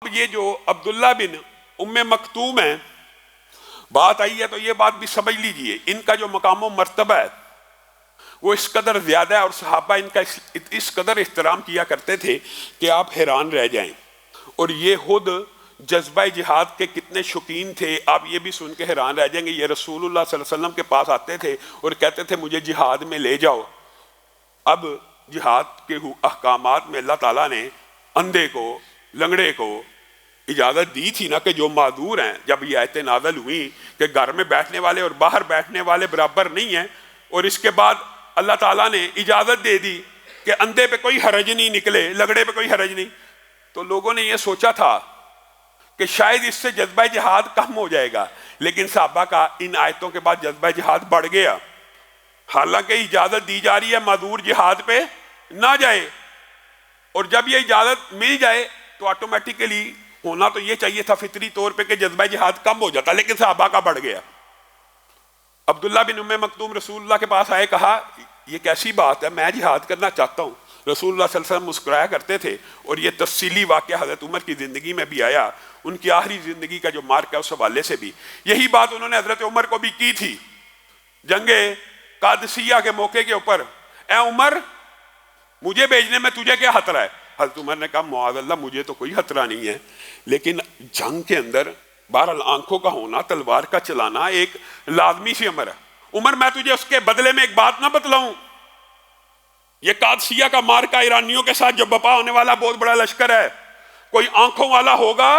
اب یہ جو عبداللہ بن ام مکتوم ہے، بات آئی ہے تو یہ بات بھی سمجھ لیجئے، ان کا جو مقام و مرتبہ ہے وہ اس قدر زیادہ ہے، اور صحابہ ان کا اس قدر احترام کیا کرتے تھے کہ آپ حیران رہ جائیں۔ اور یہ خود جذبہ جہاد کے کتنے شوقین تھے، آپ یہ بھی سن کے حیران رہ جائیں گے۔ یہ رسول اللہ صلی اللہ علیہ وسلم کے پاس آتے تھے اور کہتے تھے مجھے جہاد میں لے جاؤ۔ اب جہاد کے احکامات میں اللہ تعالیٰ نے اندھے کو، لنگڑے کو اجازت دی تھی نا، کہ جو معذور ہیں، جب یہ آیتیں نازل ہوئیں کہ گھر میں بیٹھنے والے اور باہر بیٹھنے والے برابر نہیں ہیں، اور اس کے بعد اللہ تعالیٰ نے اجازت دے دی کہ اندھے پہ کوئی حرج نہیں نکلے، لنگڑے پہ کوئی حرج نہیں، تو لوگوں نے یہ سوچا تھا کہ شاید اس سے جذبہ جہاد کم ہو جائے گا، لیکن صحابہ کا ان آیتوں کے بعد جذبہ جہاد بڑھ گیا۔ حالانکہ اجازت دی جا رہی ہے معذور جہاد پہ نہ جائے، اور جب یہ اجازت مل جائے تو آٹومیٹیکلی ہونا تو یہ چاہیے تھا فطری طور پہ کہ جذبہ جہاد کم ہو جاتا، لیکن صحابہ کا بڑھ گیا۔ عبداللہ بن ام مکتوم رسول اللہ کے پاس آئے، کہا یہ کیسی بات ہے، میں جہاد کرنا چاہتا ہوں۔ رسول اللہ صلی اللہ علیہ وسلم مسکرایا کرتے تھے، اور یہ تفصیلی واقعہ حضرت عمر کی زندگی میں بھی آیا، ان کی آخری زندگی کا جو مارک ہے اس حوالے سے بھی یہی بات انہوں نے حضرت عمر کو بھی کی تھی جنگ قادسیہ کے موقع کے اوپر۔ اے عمر، مجھے بھیجنے میں تجھے کیا خطرہ ہے؟ حضرت عمر نے کہا معاذ اللہ، مجھے تو کوئی خطرہ نہیں ہے، لیکن جنگ کے اندر بہرحال آنکھوں کا ہونا، تلوار کا چلانا ایک لازمی سی امر ہے۔ عمر، میں تجھے اس کے بدلے میں ایک بات نہ بتلاؤں؟ یہ قادسیہ کا مارکہ ایرانیوں کے ساتھ جب بپا ہونے والا بہت بڑا لشکر ہے، کوئی آنکھوں والا ہوگا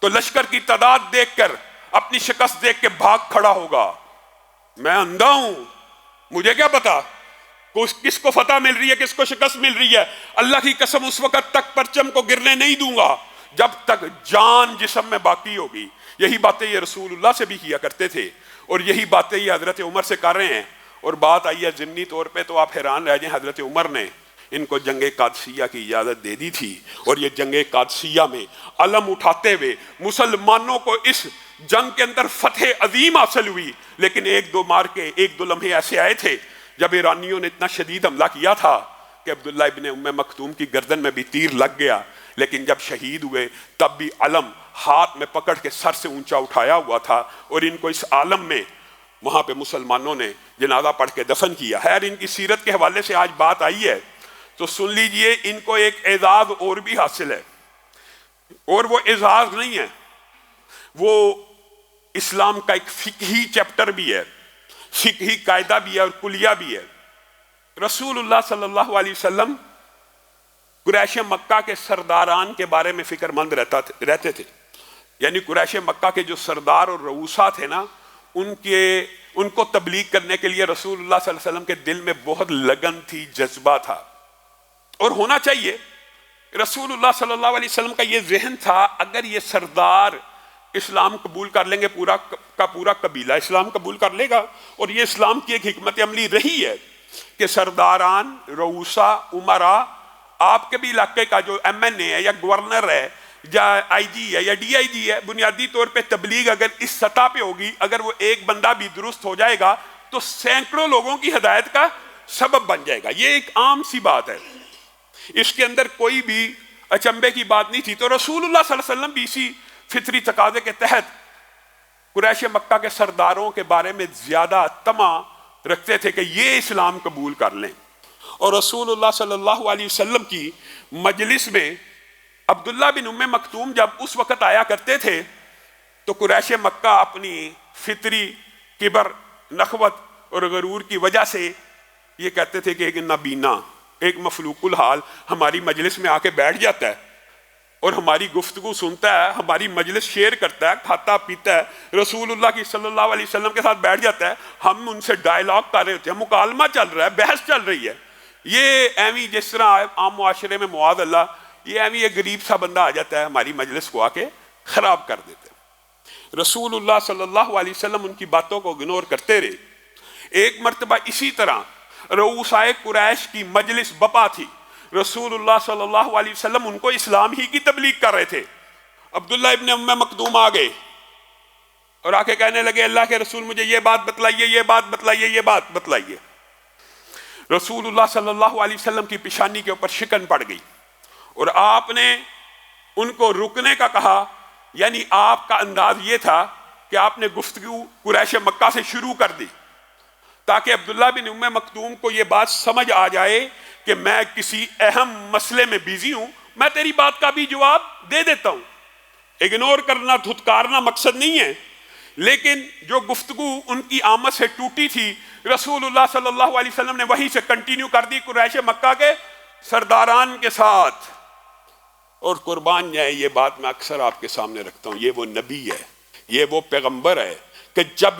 تو لشکر کی تعداد دیکھ کر، اپنی شکست دیکھ کے بھاگ کھڑا ہوگا۔ میں اندھا ہوں، مجھے کیا پتا کس کو فتح مل رہی ہے، کس کو شکست مل رہی ہے۔ اللہ کی قسم اس وقت تک پرچم کو گرنے نہیں دوں گا جب تک جان جسم میں باقی ہوگی۔ یہی باتیں یہ رسول اللہ سے بھی کیا کرتے تھے، اور یہی باتیں یہ حضرت عمر سے کر رہے ہیں۔ اور بات آئی ہے ضمنی طور پہ تو آپ حیران رہ جائیں، حضرت عمر نے ان کو جنگ قادسیہ کی اجازت دے دی تھی، اور یہ جنگ قادسیہ میں علم اٹھاتے ہوئے مسلمانوں کو اس جنگ کے اندر فتح عظیم حاصل ہوئی۔ لیکن ایک دو لمحے ایسے آئے تھے جب ایرانیوں نے اتنا شدید حملہ کیا تھا کہ عبداللہ ابن ام مکتوم کی گردن میں بھی تیر لگ گیا، لیکن جب شہید ہوئے تب بھی علم ہاتھ میں پکڑ کے سر سے اونچا اٹھایا ہوا تھا، اور ان کو اس عالم میں وہاں پہ مسلمانوں نے جنازہ پڑھ کے دفن کیا۔ خیر، ان کی سیرت کے حوالے سے آج بات آئی ہے تو سن لیجئے، ان کو ایک اعزاز اور بھی حاصل ہے، اور وہ اعزاز نہیں ہے، وہ اسلام کا ایک فقہی چیپٹر بھی ہے، فقہی قاعدہ بھی ہے اور کلیہ بھی ہے۔ رسول اللہ صلی اللہ علیہ وسلم قریش مکہ کے سرداران کے بارے میں فکر مند رہتے تھے، یعنی قریش مکہ کے جو سردار اور رؤوسا تھے نا، ان کو تبلیغ کرنے کے لیے رسول اللہ صلی اللہ علیہ وسلم کے دل میں بہت لگن تھی، جذبہ تھا، اور ہونا چاہیے۔ رسول اللہ صلی اللہ علیہ وسلم کا یہ ذہن تھا، اگر یہ سردار اسلام قبول کر لیں گے، پورا کا پورا قبیلہ اسلام قبول کر لے گا، اور یہ اسلام کی ایک حکمت عملی رہی ہے کہ سرداران، رؤوسا، امراء، آپ کے بھی علاقے کا جو ایم این اے ہے یا گورنر ہے یا آئی جی ہے یا ڈی آئی جی ہے، بنیادی طور پہ تبلیغ اگر اس سطح پہ ہوگی، اگر وہ ایک بندہ بھی درست ہو جائے گا تو سینکڑوں لوگوں کی ہدایت کا سبب بن جائے گا۔ یہ ایک عام سی بات ہے، اس کے اندر کوئی بھی اچنبے کی بات نہیں تھی۔ تو رسول اللہ صلی اللہ علیہ وسلم بھی اسی فطری تقاضے کے تحت قریش مکہ کے سرداروں کے بارے میں زیادہ طمع رکھتے تھے کہ یہ اسلام قبول کر لیں، اور رسول اللہ صلی اللہ علیہ وسلم کی مجلس میں عبداللہ بن ام مکتوم جب اس وقت آیا کرتے تھے تو قریش مکہ اپنی فطری کبر، نخوت اور غرور کی وجہ سے یہ کہتے تھے کہ ایک نابینا، ایک مفلوق الحال ہماری مجلس میں آ کے بیٹھ جاتا ہے اور ہماری گفتگو سنتا ہے، ہماری مجلس شیئر کرتا ہے، کھاتا پیتا ہے، رسول اللہ کی صلی اللہ علیہ وسلم کے ساتھ بیٹھ جاتا ہے، ہم ان سے ڈائیلاگ کر رہے ہوتے ہیں، مکالمہ چل رہا ہے، بحث چل رہی ہے۔ یہ ایویں جس طرح عام معاشرے میں معاذ اللہ یہ ایویں ایک غریب سا بندہ آ جاتا ہے، ہماری مجلس کو آ کے خراب کر دیتے ہیں۔ رسول اللہ صلی اللہ علیہ وسلم ان کی باتوں کو اگنور کرتے رہے۔ ایک مرتبہ اسی طرح رؤوسائے قریش کی مجلس بپا تھی، رسول اللہ صلی اللہ علیہ وسلم ان کو اسلام ہی کی تبلیغ کر رہے تھے۔ عبداللہ ابن ام مکتوم آ گئے اور آ کے کہنے لگے، اللہ کے رسول مجھے یہ بات بتلائیے، یہ بات بتلائیے، یہ بات بتلائیے۔ رسول اللہ صلی اللہ علیہ وسلم کی پیشانی کے اوپر شکن پڑ گئی، اور آپ نے ان کو رکنے کا کہا، یعنی آپ کا انداز یہ تھا کہ آپ نے گفتگو قریش مکہ سے شروع کر دی تاکہ عبداللہ بن ام مکتوم کو یہ بات سمجھ آ جائے کہ میں کسی اہم مسئلے میں بیزی ہوں، میں تیری بات کا بھی جواب دے دیتا ہوں۔ اگنور کرنا، دھتکارنا مقصد نہیں ہے، لیکن جو گفتگو ان کی آمد سے ٹوٹی تھی رسول اللہ صلی اللہ علیہ وسلم نے وہیں سے کنٹینیو کر دی قریش مکہ کے سرداران کے ساتھ۔ اور قربان جائیں، یہ بات میں اکثر آپ کے سامنے رکھتا ہوں، یہ وہ نبی ہے، یہ وہ پیغمبر ہے کہ جب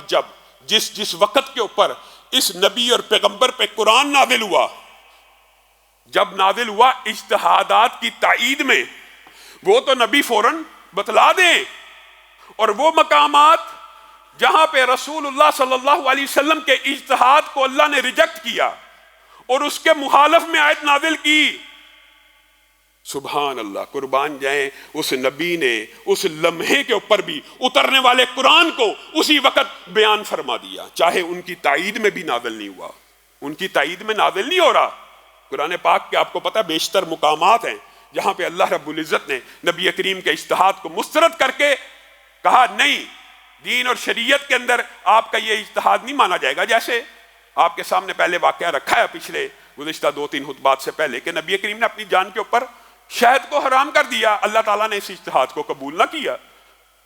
جس وقت کے اوپر اس نبی اور پیغمبر پہ قرآن نازل ہوا، جب نازل ہوا اجتہادات کی تائید میں، وہ تو نبی فوراً بتلا دیں، اور وہ مقامات جہاں پہ رسول اللہ صلی اللہ علیہ وسلم کے اجتہاد کو اللہ نے ریجیکٹ کیا اور اس کے مخالف میں آیت نازل کی، سبحان اللہ، قربان جائیں، اس نبی نے اس لمحے کے اوپر بھی اترنے والے قرآن کو اسی وقت بیان فرما دیا، چاہے ان کی تائید میں بھی نازل نہیں ہوا، ان کی تائید میں نازل نہیں ہو رہا۔ قرآن پاک کے آپ کو پتہ بیشتر مقامات ہیں جہاں پہ اللہ رب العزت نے نبی کریم کے اجتہاد کو مسترد کر کے کہا نہیں، دین اور شریعت کے اندر آپ کا یہ اجتہاد نہیں مانا جائے گا۔ جیسے آپ کے سامنے پہلے واقعہ رکھا ہے پچھلے گزشتہ 2-3 خطبات سے پہلے کہ نبی کریم نے اپنی جان کے اوپر شہد کو حرام کر دیا، اللہ تعالیٰ نے اس اجتہاد کو قبول نہ کیا۔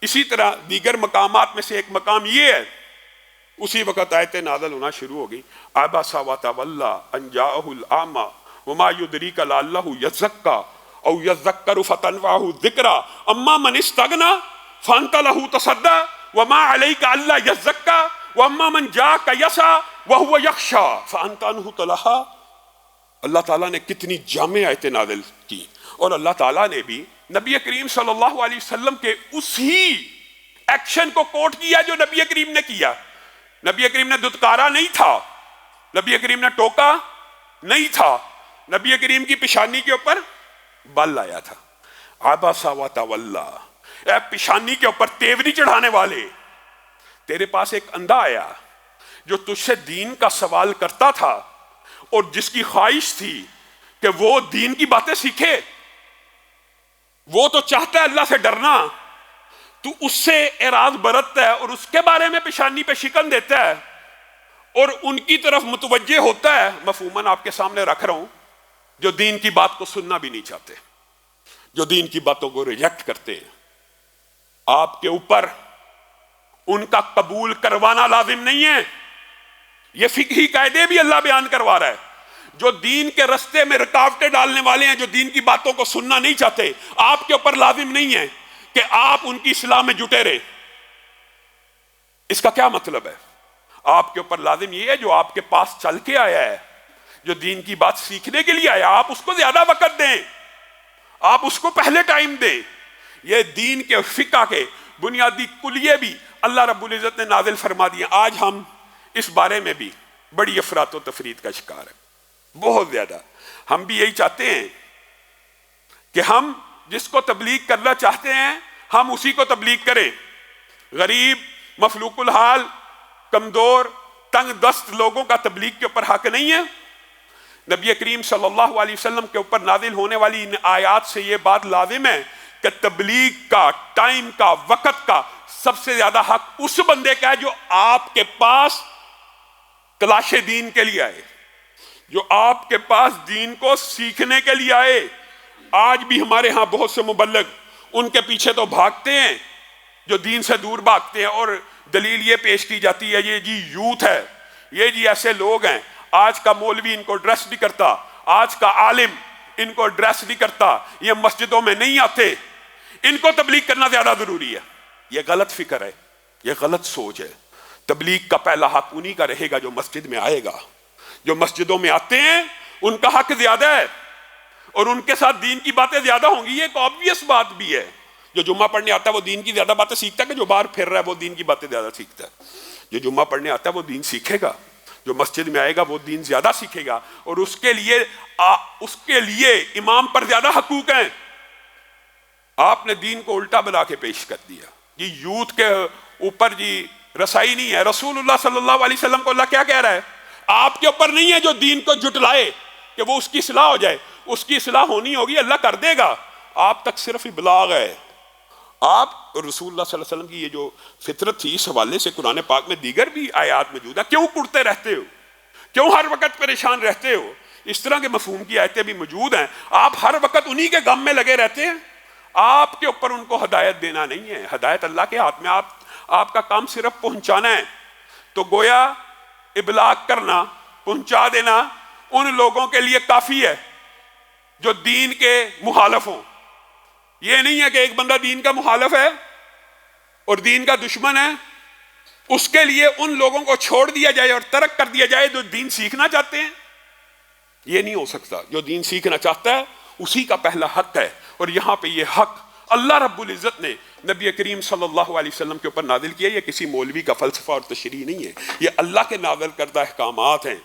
اسی طرح دیگر مقامات میں سے ایک مقام یہ ہے، اسی وقت آیتیں نازل ہونا شروع ہو گئی، عبس وتولی ان جاءہ الاعمی وما یدریک لعلہ یزکی او یذکر فتنفعہ الذکری اما من استغنی فانت لہ تصدی وما علیک الا یزکی واما من جاءک یسعی وہو یخشی فانت عنہ تلہی۔ اللہ تعالیٰ نے کتنی جامع آیتیں نازل کی، اور اللہ تعالیٰ نے بھی نبی کریم صلی اللہ علیہ وسلم کے اسی ایکشن کو کوٹ کیا جو نبی کریم نے کیا۔ نبی کریم نے دھتکارا نہیں تھا، نبی کریم نے ٹوکا نہیں تھا، نبی کریم کی پیشانی کے اوپر بل آیا تھا، عبس وتولی، اے پیشانی کے اوپر تیوری چڑھانے والے، تیرے پاس ایک اندھا آیا جو تجھ سے دین کا سوال کرتا تھا اور جس کی خواہش تھی کہ وہ دین کی باتیں سیکھے، وہ تو چاہتا ہے اللہ سے ڈرنا، تو اس سے اعراض برتتا ہے اور اس کے بارے میں پیشانی پہ شکن دیتا ہے اور ان کی طرف متوجہ ہوتا ہے، مفہوماً آپ کے سامنے رکھ رہا ہوں، جو دین کی بات کو سننا بھی نہیں چاہتے، جو دین کی باتوں کو ریجیکٹ کرتے ہیں۔ آپ کے اوپر ان کا قبول کروانا لازم نہیں ہے، یہ فقہی قاعدے بھی اللہ بیان کروا رہا ہے۔ جو دین کے رستے میں رکاوٹیں ڈالنے والے ہیں، جو دین کی باتوں کو سننا نہیں چاہتے، آپ کے اوپر لازم نہیں ہے کہ آپ ان کی اصلاح میں جٹے رہیں۔ اس کا کیا مطلب ہے؟ آپ کے اوپر لازم یہ ہے جو آپ کے پاس چل کے آیا ہے، جو دین کی بات سیکھنے کے لیے آیا، آپ اس کو زیادہ وقت دیں، آپ اس کو پہلے ٹائم دیں۔ یہ دین کے فقہ کے بنیادی کلیے بھی اللہ رب العزت نے نازل فرما دیے۔ آج ہم اس بارے میں بھی بڑی افراط و تفرید کا شکار ہے، بہت زیادہ۔ ہم بھی یہی چاہتے ہیں کہ ہم جس کو تبلیغ کرنا چاہتے ہیں ہم اسی کو تبلیغ کریں۔ غریب، مفلوق الحال، کمزور، تنگ دست لوگوں کا تبلیغ کے اوپر حق نہیں ہے۔ نبی کریم صلی اللہ علیہ وسلم کے اوپر نازل ہونے والی ان آیات سے یہ بات لازم ہے کہ تبلیغ کا، ٹائم کا، وقت کا سب سے زیادہ حق اس بندے کا ہے جو آپ کے پاس تلاش دین کے لیے آئے، جو آپ کے پاس دین کو سیکھنے کے لیے آئے۔ آج بھی ہمارے ہاں بہت سے مبلغ ان کے پیچھے تو بھاگتے ہیں جو دین سے دور بھاگتے ہیں، اور دلیل یہ پیش کی جاتی ہے یہ جی یوتھ ہے، یہ جی ایسے لوگ ہیں، آج کا مولوی ان کو ڈریس نہیں کرتا، آج کا عالم ان کو ڈریس نہیں کرتا، یہ مسجدوں میں نہیں آتے، ان کو تبلیغ کرنا زیادہ ضروری ہے۔ یہ غلط فکر ہے، یہ غلط سوچ ہے۔ تبلیغ کا پہلا حق انہی کا رہے گا جو مسجد میں آئے گا۔ جو مسجدوں میں آتے ہیں ان کا حق زیادہ ہے اور ان کے ساتھ دین کی باتیں زیادہ ہوں گی۔ یہ ایک آبویس بات بھی ہے، جو جمعہ پڑھنے آتا ہے وہ دین کی زیادہ باتیں سیکھتا ہے کہ جو باہر پھر رہا ہے وہ دین کی باتیں زیادہ سیکھتا ہے۔ جو جمعہ پڑھنے آتا ہے وہ دین سیکھے گا، جو مسجد میں آئے گا وہ دین زیادہ سیکھے گا، اور اس کے لیے امام پر زیادہ حقوق ہیں۔ آپ نے دین کو الٹا بنا کے پیش کر دیا۔ یہ یوتھ کے اوپر جی رسائی نہیں ہے۔ رسول اللہ صلی اللہ علیہ وسلم کو اللہ کیا کہہ رہا ہے؟ آپ کے اوپر نہیں ہے جو دین کو جھٹلائے کہ وہ اس کی اصلاح ہو جائے، اس کی اصلاح ہونی ہوگی، اللہ کر دے گا۔ آپ تک صرف ابلاغ ہے. آپ رسول اللہ صلی اللہ علیہ وسلم کی یہ جو فطرت تھی، اس حوالے سے قرآن پاک میں دیگر بھی آیات موجود ہیں. کیوں کڑتے رہتے ہو؟ کیوں ہر وقت پریشان رہتے ہو؟ اس طرح کے مفہوم کی آیتیں بھی موجود ہیں. آپ ہر وقت انہی کے غم میں لگے رہتے ہیں. آپ کے اوپر ان کو ہدایت دینا نہیں ہے، ہدایت اللہ کے ہاتھ میں. آپ کا کام صرف پہنچانا ہے. تو گویا ابلاغ کرنا، پہنچا دینا ان لوگوں کے لیے کافی ہے جو دین کے مخالف ہوں. یہ نہیں ہے کہ ایک بندہ دین کا مخالف ہے اور دین کا دشمن ہے، اس کے لیے ان لوگوں کو چھوڑ دیا جائے اور ترک کر دیا جائے جو دین سیکھنا چاہتے ہیں. یہ نہیں ہو سکتا. جو دین سیکھنا چاہتا ہے اسی کا پہلا حق ہے. اور یہاں پہ یہ حق اللہ رب العزت نے نبی کریم صلی اللہ علیہ وسلم کے اوپر نازل کیا. یہ کسی مولوی کا فلسفہ اور تشریح نہیں ہے، یہ اللہ کے نازل کردہ احکامات ہیں.